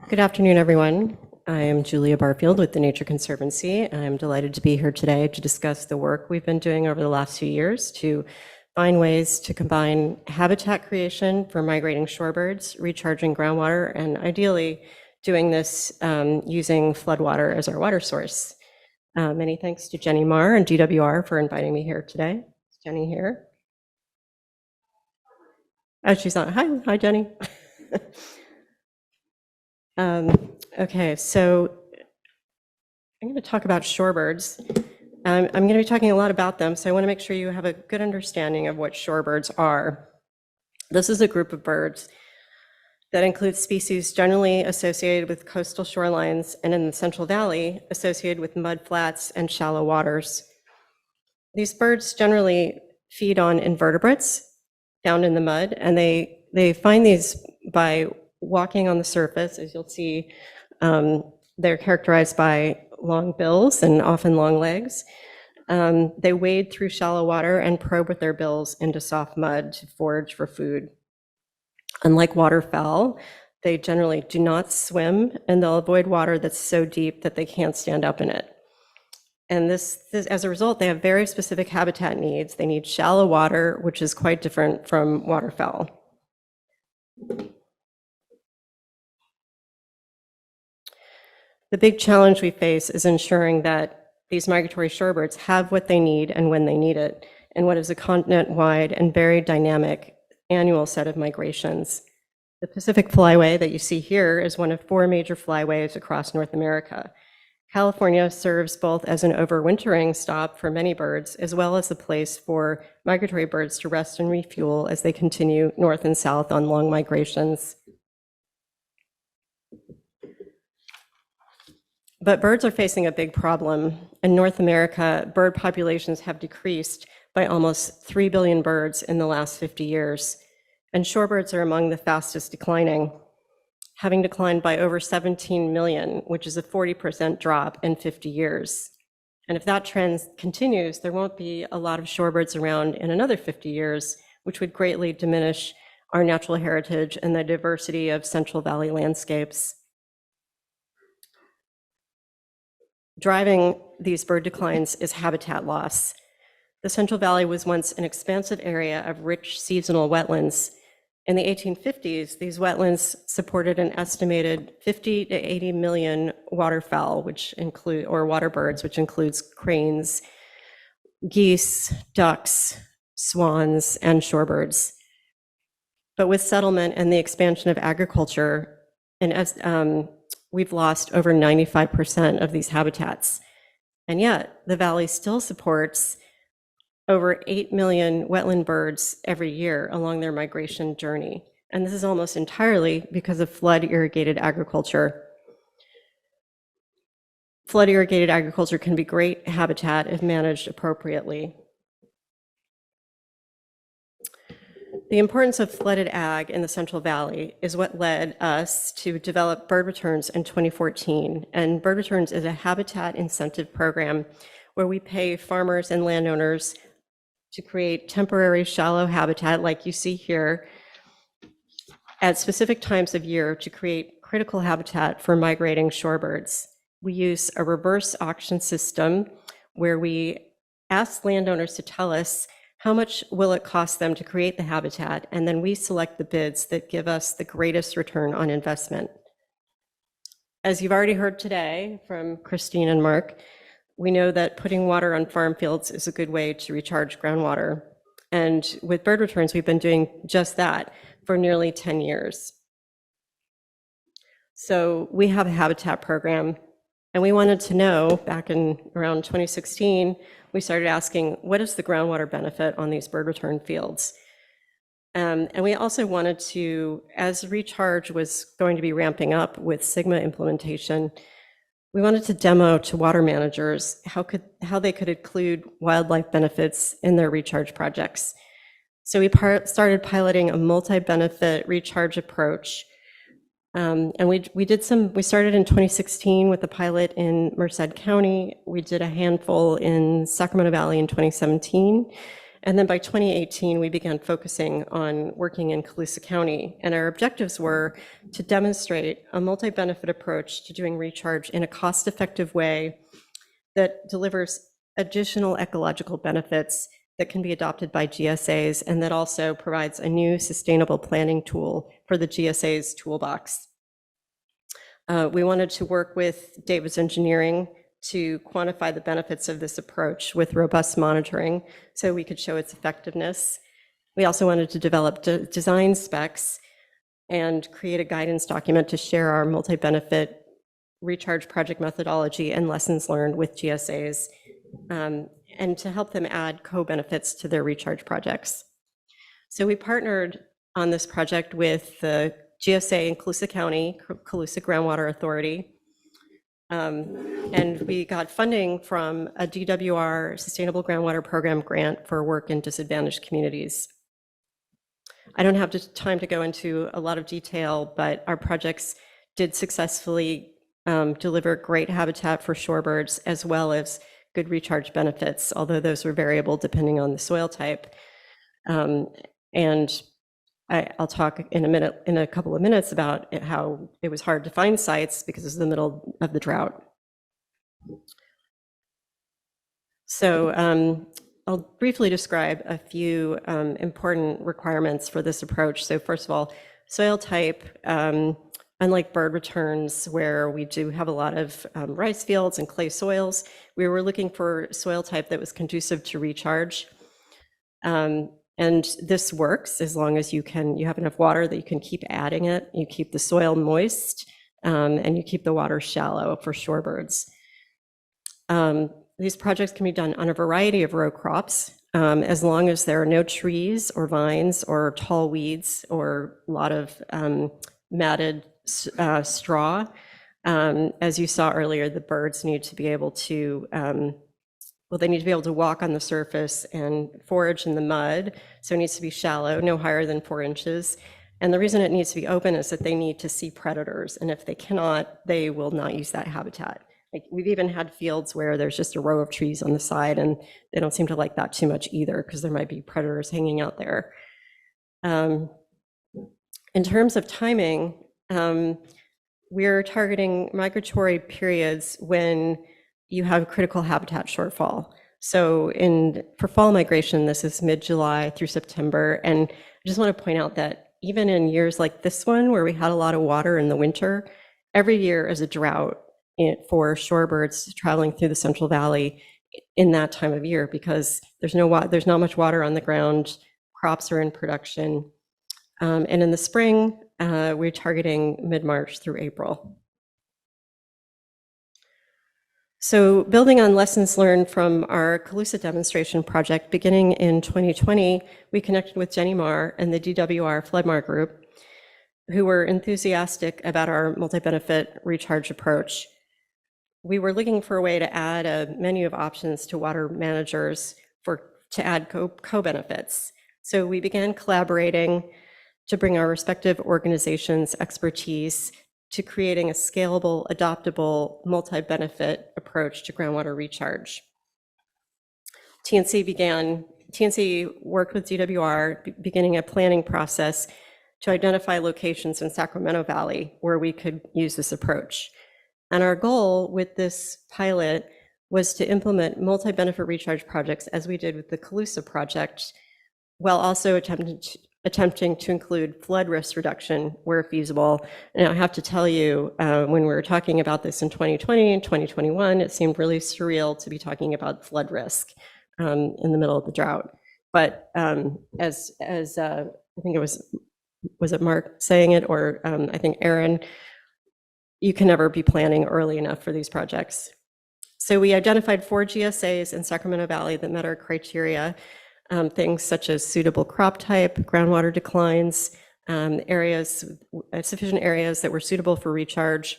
Good afternoon, everyone. I am Julia Barfield with the Nature Conservancy. I'm delighted to be here today to discuss the work we've been doing over the last few years to find ways to combine habitat creation for migrating shorebirds, recharging groundwater, and ideally doing this using floodwater as our water source. Many thanks to Jenny Marr and DWR for inviting me here today. Is Jenny here? Oh, she's not. Hi, Jenny. Okay, so I'm going to talk about shorebirds. I'm going to be talking a lot about them, so I want to make sure you have a good understanding of what shorebirds are. This is a group of birds that includes species generally associated with coastal shorelines and in the Central Valley associated with mud flats and shallow waters. These birds generally feed on invertebrates found in the mud, and they find these by walking on the surface. As you'll see, they're characterized by long bills and often long legs. They wade through shallow water and probe with their bills into soft mud to forage for food. Unlike waterfowl, they generally do not swim, and they'll avoid water that's so deep that they can't stand up in it. And this, as a result, they have very specific habitat needs. They need shallow water, which is quite different from waterfowl. The big challenge we face is ensuring that these migratory shorebirds have what they need and when they need it, in what is a continent-wide and very dynamic annual set of migrations. The Pacific Flyway that you see here is one of 4 major flyways across North America. California serves both as an overwintering stop for many birds, as well as a place for migratory birds to rest and refuel as they continue north and south on long migrations. But birds are facing a big problem. In North America, bird populations have decreased by almost 3 billion birds in the last 50 years, and shorebirds are among the fastest declining, having declined by over 17 million, which is a 40% drop in 50 years. And if that trend continues, there won't be a lot of shorebirds around in another 50 years, which would greatly diminish our natural heritage and the diversity of Central Valley landscapes. Driving these bird declines is habitat loss. The Central Valley was once an expansive area of rich seasonal wetlands. In the 1850s, these wetlands supported an estimated 50 to 80 million waterfowl, or water birds, which includes cranes, geese, ducks, swans, and shorebirds. But with settlement and the expansion of agriculture, we've lost over 95% of these habitats. And yet, the valley still supports over 8 million wetland birds every year along their migration journey. And this is almost entirely because of flood-irrigated agriculture. Flood-irrigated agriculture can be great habitat if managed appropriately. The importance of flooded ag in the Central Valley is what led us to develop Bird Returns in 2014. And Bird Returns is a habitat incentive program where we pay farmers and landowners to create temporary shallow habitat like you see here at specific times of year to create critical habitat for migrating shorebirds. We use a reverse auction system where we ask landowners to tell us how much will it cost them to create the habitat, and then we select the bids that give us the greatest return on investment. As you've already heard today from Christine and Mark, we know that putting water on farm fields is a good way to recharge groundwater. And with Bird Returns, we've been doing just that for nearly 10 years. So we have a habitat program, and we wanted to know, back in around 2016, we started asking, what is the groundwater benefit on these bird return fields? And we also wanted to, as recharge was going to be ramping up with Sigma implementation, we wanted to demo to water managers how they could include wildlife benefits in their recharge projects. So we started piloting a multi-benefit recharge approach. And we started in 2016 with a pilot in Merced County. We did a handful in Sacramento Valley in 2017. And then by 2018, we began focusing on working in Colusa County. And our objectives were to demonstrate a multi-benefit approach to doing recharge in a cost-effective way that delivers additional ecological benefits that can be adopted by GSAs, and that also provides a new sustainable planning tool for the GSA's toolbox. We wanted to work with Davis Engineering to quantify the benefits of this approach with robust monitoring so we could show its effectiveness. We also wanted to develop design specs and create a guidance document to share our multi-benefit recharge project methodology and lessons learned with GSAs, and to help them add co-benefits to their recharge projects. So we partnered on this project with the GSA in Colusa County, Colusa Groundwater Authority, and we got funding from a DWR Sustainable Groundwater Program grant for work in disadvantaged communities. I don't have time to go into a lot of detail, but our projects did successfully deliver great habitat for shorebirds as well as good recharge benefits, although those were variable depending on the soil type. And I'll talk in a couple of minutes about how it was hard to find sites because it's the middle of the drought. So I'll briefly describe a few important requirements for this approach. So first of all, soil type. Unlike bird returns, where we do have a lot of rice fields and clay soils, we were looking for soil type that was conducive to recharge. And this works as long as you have enough water that you can keep adding it, you keep the soil moist, and you keep the water shallow for shorebirds. These projects can be done on a variety of row crops, as long as there are no trees or vines or tall weeds or a lot of matted straw. As you saw earlier, the birds need to be able to, they need to be able to walk on the surface and forage in the mud. So it needs to be shallow, no higher than 4 inches. And the reason it needs to be open is that they need to see predators. And if they cannot, they will not use that habitat. Like, we've even had fields where there's just a row of trees on the side, and they don't seem to like that too much either because there might be predators hanging out there. In terms of timing, we're targeting migratory periods when you have critical habitat shortfall. So for fall migration, this is mid-July through September. And I just want to point out that even in years like this one, where we had a lot of water in the winter, every year is a drought for shorebirds traveling through the Central Valley in that time of year, because there's not much water on the ground, crops are in production. And in the spring, we're targeting mid-March through April. So building on lessons learned from our Colusa demonstration project, beginning in 2020, we connected with Jenny Marr and the DWR Floodmar Group, who were enthusiastic about our multi-benefit recharge approach. We were looking for a way to add a menu of options to water managers to add co-benefits. So we began collaborating to bring our respective organizations' expertise to creating a scalable, adoptable, multi-benefit approach to groundwater recharge. TNC worked with DWR, beginning a planning process to identify locations in Sacramento Valley where we could use this approach. And our goal with this pilot was to implement multi-benefit recharge projects, as we did with the Colusa project, while also attempting to include flood risk reduction where feasible. And I have to tell you, when we were talking about this in 2020 and 2021, it seemed really surreal to be talking about flood risk in the middle of the drought. But as I think was it Mark saying it, or I think Aaron, you can never be planning early enough for these projects. So we identified 4 GSAs in Sacramento Valley that met our criteria. Things such as suitable crop type, groundwater declines, sufficient areas that were suitable for recharge.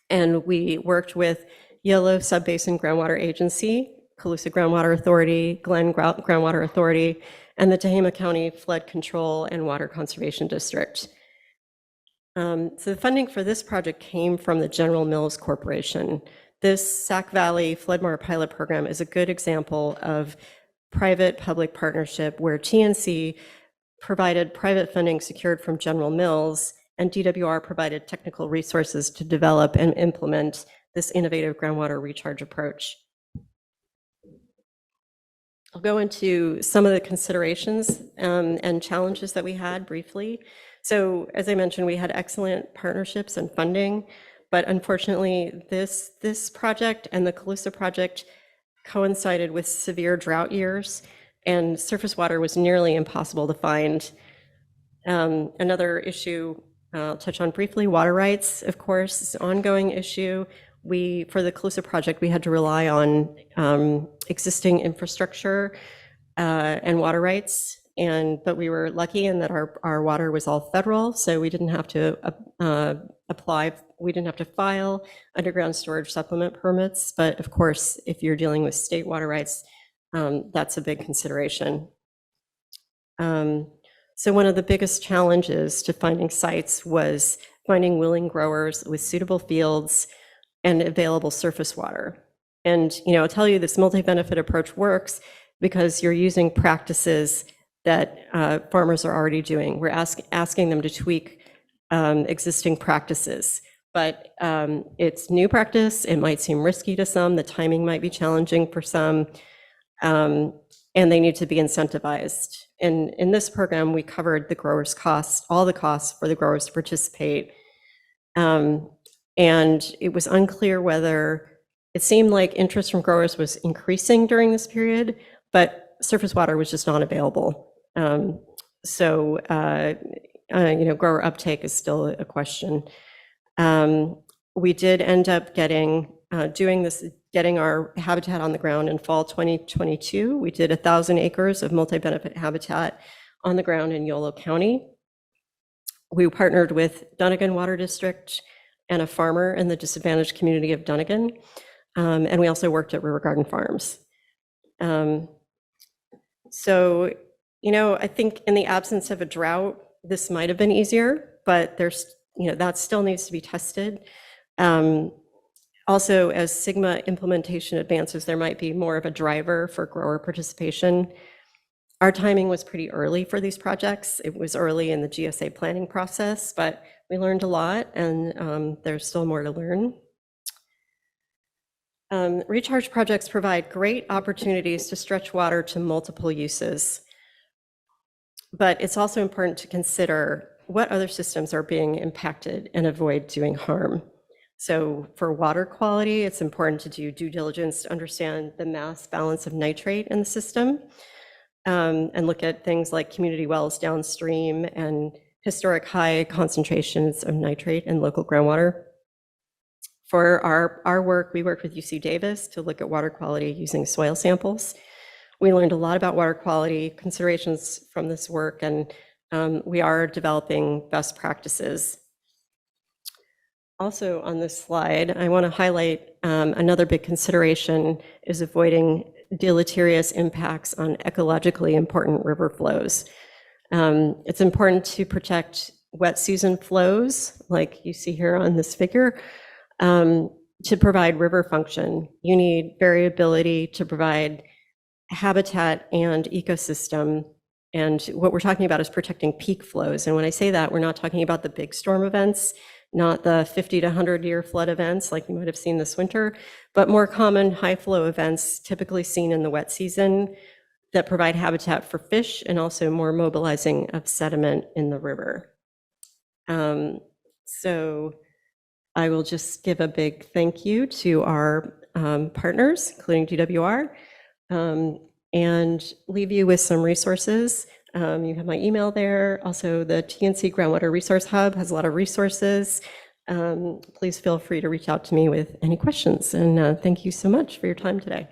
And we worked with Yellow Subbasin Groundwater Agency, Colusa Groundwater Authority, Glen Groundwater Authority, and the Tehama County Flood Control and Water Conservation District. So the funding for this project came from the General Mills Corporation. This Sac Valley Floodmar pilot program is a good example of private-public partnership where TNC provided private funding secured from General Mills, and DWR provided technical resources to develop and implement this innovative groundwater recharge approach. I'll go into some of the considerations and challenges that we had briefly. So as I mentioned, we had excellent partnerships and funding, but unfortunately this project and the Calusa project coincided with severe drought years, and surface water was nearly impossible to find. Another issue I'll touch on briefly, water rights, of course, is an ongoing issue. For the Calusa project, we had to rely on existing infrastructure and water rights, but we were lucky in that our water was all federal, so we didn't have to we didn't have to file underground storage supplement permits. But of course, if you're dealing with state water rights, that's a big consideration. So one of the biggest challenges to finding sites was finding willing growers with suitable fields and available surface water. And I'll tell you, this multi-benefit approach works because you're using practices that farmers are already doing. We're asking them to tweak existing practices, but it's new practice. It might seem risky to some. The timing might be challenging for some, and they need to be incentivized. And in this program, we covered the growers' costs, all the costs for the growers to participate. And it was unclear whether it seemed like interest from growers was increasing during this period, but surface water was just not available. So grower uptake is still a question. We did end up getting our habitat on the ground in fall 2022. We did 1,000 acres of multi-benefit habitat on the ground in Yolo County. We partnered with Dunnigan Water District and a farmer in the disadvantaged community of Dunnigan. And we also worked at River Garden Farms. So, I think in the absence of a drought, this might have been easier, but that still needs to be tested. Also, as Sigma implementation advances, there might be more of a driver for grower participation. Our timing was pretty early for these projects. It was early in the GSA planning process, but we learned a lot, and there's still more to learn. Recharge projects provide great opportunities to stretch water to multiple uses, but it's also important to consider what other systems are being impacted and avoid doing harm. So for water quality, it's important to do due diligence to understand the mass balance of nitrate in the system, and look at things like community wells downstream and historic high concentrations of nitrate in local groundwater. For our work, we worked with UC Davis to look at water quality using soil samples. We learned a lot about water quality considerations from this work, and we are developing best practices. Also on this slide, I want to highlight another big consideration is avoiding deleterious impacts on ecologically important river flows. It's important to protect wet season flows, like you see here on this figure. To provide river function, you need variability to provide habitat and ecosystem. And what we're talking about is protecting peak flows. And when I say that, we're not talking about the big storm events, not the 50 to 100-year flood events like you might have seen this winter, but more common high flow events typically seen in the wet season that provide habitat for fish and also more mobilizing of sediment in the river. So I will just give a big thank you to our partners, including DWR, and leave you with some resources. You have my email there. Also, the TNC Groundwater Resource Hub has a lot of resources. Please feel free to reach out to me with any questions. And thank you so much for your time today.